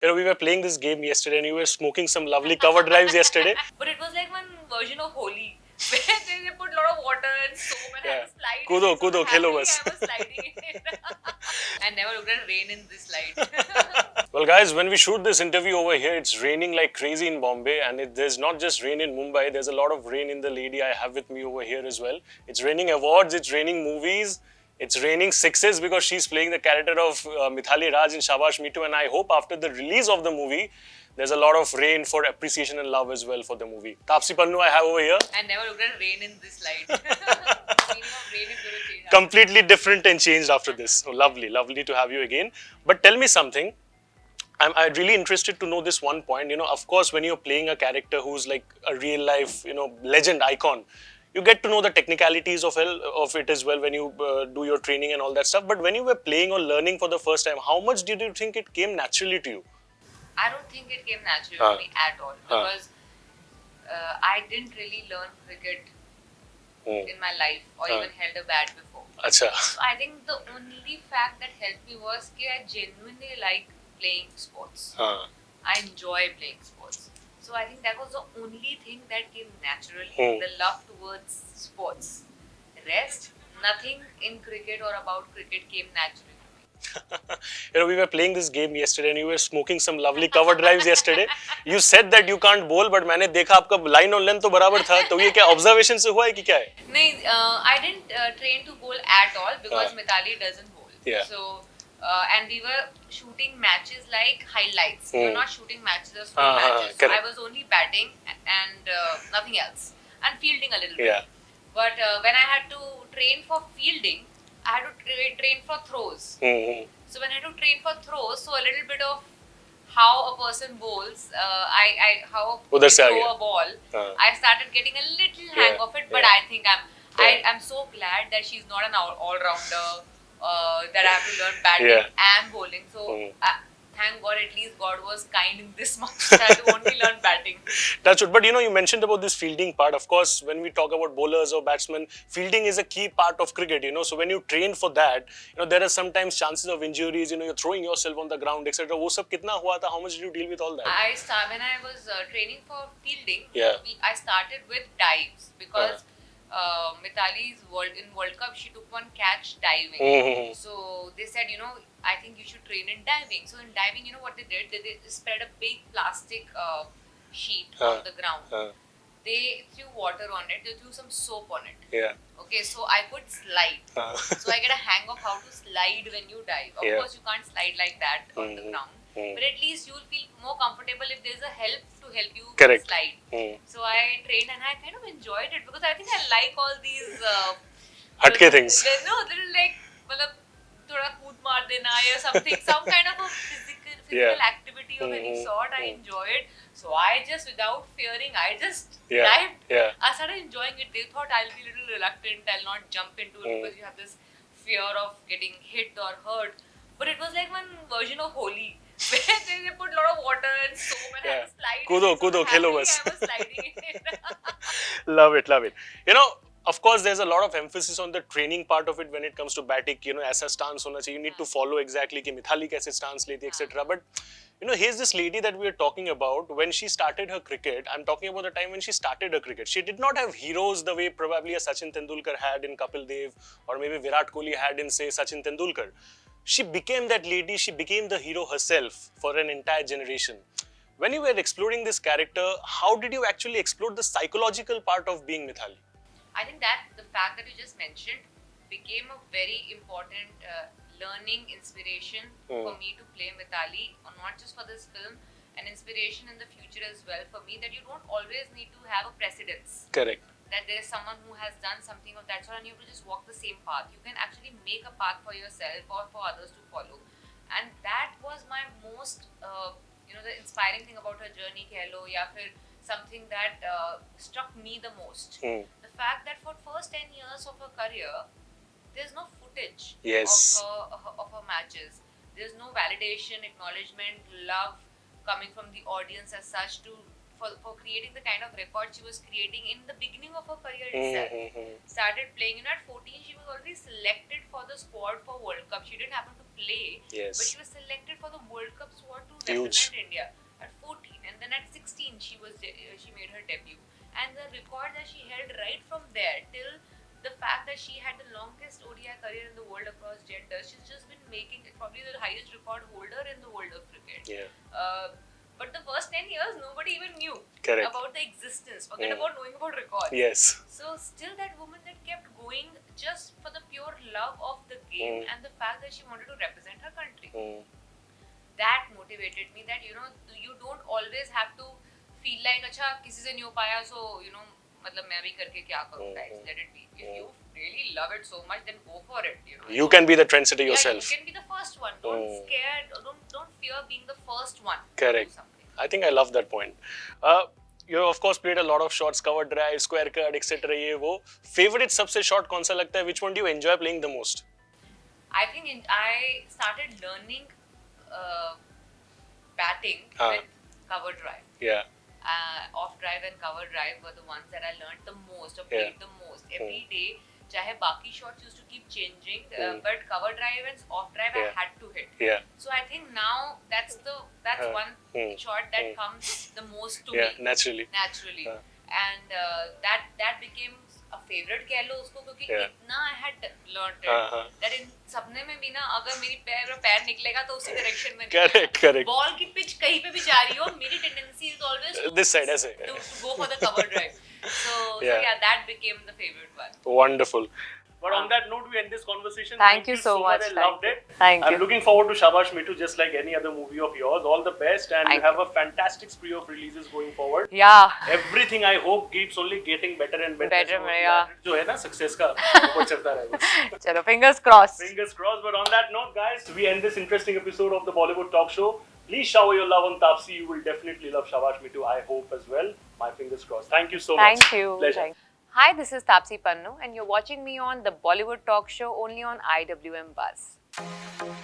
We were playing this game yesterday and you were smoking some lovely cover drives yesterday. But it was like one version of Holi where they put a lot of water and soap and I had to slide Kudo, in it. So kudo, khelo happily bas. I was sliding in it. I never looked at rain in this slide. Well, guys, when we shoot this interview over here, it's raining like crazy in Bombay, and there's not just rain in Mumbai, there's a lot of rain in the lady I have with me over here as well. It's raining awards, it's raining movies, it's raining sixes because she's playing the character of Mithali Raj in Shabaash Mithu, and I hope after the release of the movie, there's a lot of rain for appreciation and love as well for the movie. Taapsee Pannu I have over here. I never looked at rain in this slide. The meaning of rain is going to change. Completely different and changed after this. So lovely, lovely to have you again. But tell me something. I'm really interested to know this one point. Of course, when you're playing a character who's like a real life, legend icon, you get to know the technicalities of it as well when you do your training and all that stuff. But when you were playing or learning for the first time, how much did you think it came naturally to you? I don't think it came naturally to me at all because I didn't really learn cricket in my life or even held a bat before. Achha. So I think the only fact that helped me was that I genuinely like playing sports. I enjoy playing sports. So I think that was the only thing that came naturally, the love towards sports. The rest, nothing in cricket or about cricket came naturally to me. We were playing this game yesterday and you were smoking some lovely cover drives yesterday. You said that you can't bowl, but मैंने देखा आपका line on length तो बराबर था. तो ये क्या observation से हुआ है कि क्या है? नहीं, I didn't train to bowl at all because Mithali doesn't bowl. Yeah. So and we were shooting matches like highlights. We were not shooting matches as full matches. So I was only batting and nothing else, and fielding a little bit. But when I had to train for fielding, I had to train for throws. So when I had to train for throws, so a little bit of how a person bowls, how you throw a ball, I started getting a little hang of it. But I think I'm so glad that she's not an all-rounder. That I have to learn batting and bowling. So thank God, at least God was kind in this much that I had to only learn batting. That's good. But you mentioned about this fielding part. Of course, when we talk about bowlers or batsmen, fielding is a key part of cricket. So when you train for that, there are sometimes chances of injuries. You're throwing yourself on the ground, etc. वो सब कितना हुआ था? How much did you deal with all that? When I was training for fielding, I started with dives because. Mithali's World Cup, she took one catch diving. So they said, I think you should train in diving. So in diving, what they did, they spread a big plastic sheet on the ground. They threw water on it, they threw some soap on it. Okay, so I could slide. So I get a hang of how to slide when you dive. Of course, you can't slide like that on the ground. But at least you'll feel more comfortable if there's a help to help you slide. So I trained and I kind of enjoyed it because I think I like all these hatke things. No, little like thoda kood maar dena or something, some kind of a physical activity of any sort. I enjoy it. So I just, without fearing, I just dived. I started enjoying it. They thought I'll be a little reluctant, I'll not jump into it because you have this fear of getting hit or hurt. But it was like one version of Holi. Where they put a lot of water and soap and I had to slide. Kudo, khelo bas. I was sliding in it. Love it, love it. Of course, there's a lot of emphasis on the training part of it when it comes to batting. ऐसा stance होना चाहिए. You need to follow exactly कि Mithali कैसे stance लेती, etc. But here's this lady that we are talking about. When she started her cricket, I'm talking about the time when she started her cricket. She did not have heroes the way probably a Sachin Tendulkar had in Kapil Dev or maybe Virat Kohli had in, say, Sachin Tendulkar. She became that lady, she became the hero herself for an entire generation. When you were exploring this character, how did you actually explore the psychological part of being Mithali? I think that the fact that you just mentioned became a very important learning inspiration for me to play Mithali, or not just for this film, an inspiration in the future as well for me, that you don't always need to have a precedence. Correct. That there is someone who has done something of that sort and you have to just walk the same path. You can actually make a path for yourself or for others to follow. And that was my most, the inspiring thing about her journey, kehlo, ya fir something that struck me the most. The fact that for first 10 years of her career, there's no footage of her matches. There's no validation, acknowledgement, love coming from the audience as such for creating the kind of record she was creating in the beginning of her career itself. Started playing, at 14 she was already selected for the squad for World Cup. She didn't happen to play. Yes. But she was selected for the World Cup squad to Huge. represent India at 14, and then at 16 she made her debut. And the record that she held right from there till the fact that she had the longest ODI career in the world across genders, she's just been making it probably the highest record holder in the world of cricket. Yeah. But the first 10 years, nobody even knew Correct. about the existence. Forget about knowing about records. Yes. So still that woman that kept going just for the pure love of the game and the fact that she wanted to represent her country. That motivated me that, you don't always have to feel like, अच्छा किसी से नहीं हो पाया, so, मतलब मैं भी करके क्या करूँ, guys, let it be. If you really love it so much, then go for it, You can be the trendsetter yourself. You can be the first one. Don't scare, don't fear being the first one. Correct. To do something. I think I love that point. You of course played a lot of shots, cover drive, square cut, etc. ये वो. Favorite सबसे shot कौन सा लगता है? Which one do you enjoy playing the most? I think I started learning batting with cover drive. Yeah. Off drive and cover drive were the ones that I learned the most or played the most. Every day, चाहे बाकी shots used to keep changing, but cover drive and off drive I had to hit. Yeah. So I think now that's one shot that comes the most to me. Naturally. And that became a favorite कह लो उसको, क्योंकि इतना I had learned it that in सपने में भी ना अगर मेरी पैर निकलेगा तो उसी direction में correct ball की pitch कहीं पे भी जा रही हो, मेरी tendency is always this side ऐसे to go for the cover drive. So yeah, that became the favorite one. Wonderful. But on that note, we end this conversation. Thank you so much. I loved it. Thank you. I'm looking forward to Shabaash Mithu, just like any other movie of yours. All the best, and you have a fantastic spree of releases going forward. Yeah. Everything I hope keeps only getting better and better. Better, yeah. जो है ना success का वो चलता रहेगा. चलो, fingers crossed. Fingers crossed. But on that note, guys, we end this interesting episode of the Bollywood Talk Show. Please shower your love on Taapsee. You will definitely love Shabaash Mithu, I hope as well. My fingers crossed. Thank you so much. Thank you. Pleasure. Hi, this is Taapsee Pannu, and you're watching me on the Bollywood Talk Show only on IWMBuzz.